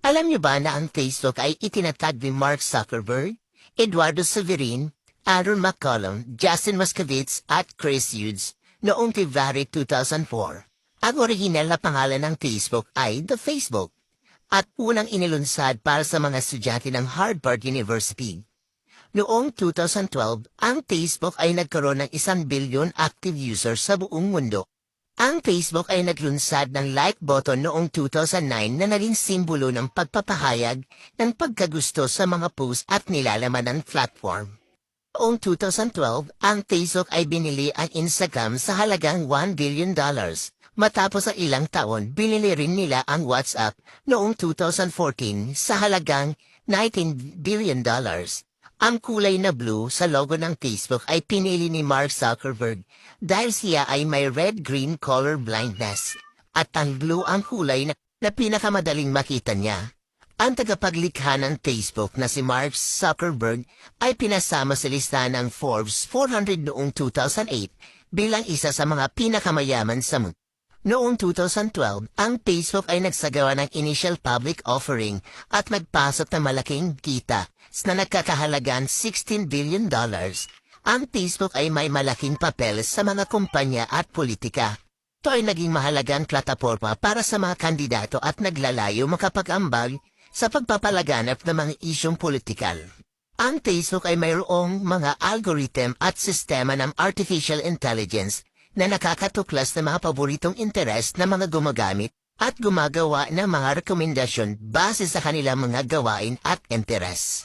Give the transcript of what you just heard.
Alam niyo ba na ang Facebook ay itinatag ni Mark Zuckerberg, Eduardo Severin, Aaron McCollum, Justin Moscovitz at Chris Hughes noong February 2004. Ang orihinal na pangalan ng Facebook ay The Facebook at unang inilunsad para sa mga estudyante ng Harvard University. Noong 2012, ang Facebook ay nagkaroon ng 1 billion active users sa buong mundo. Ang Facebook ay naglunsad ng like button noong 2009 na naging simbolo ng pagpapahayag ng pagkagusto sa mga post at nilalaman ng platform. Noong 2012, ang Facebook ay binili ang Instagram sa halagang $1 billion. Matapos ang ilang taon, binili rin nila ang WhatsApp noong 2014 sa halagang $19 billion. Ang kulay na blue sa logo ng Facebook ay pinili ni Mark Zuckerberg dahil siya ay may red-green color blindness at ang blue ang kulay na pinakamadaling makita niya. Ang tagapaglikha ng Facebook na si Mark Zuckerberg ay pinasama sa lista ng Forbes 400 noong 2008 bilang isa sa mga pinakamayaman sa mundo. Noong 2012, ang Facebook ay nagsagawa ng initial public offering at nagpasok ng malaking kita na nagkakahalagan $16 billion. Ang Facebook ay may malaking papel sa mga kumpanya at politika. Ito ay naging mahalagang plataporma para sa mga kandidato at naglalayo makapag-ambag sa pagpapalaganap ng mga isyong politikal. Ang Facebook ay mayroong mga algorithm at sistema ng artificial intelligence na nakakatuklas ng mga paboritong interes ng mga gumagamit at gumagawa ng mga rekomendasyon base sa kanilang mga gawain at interes.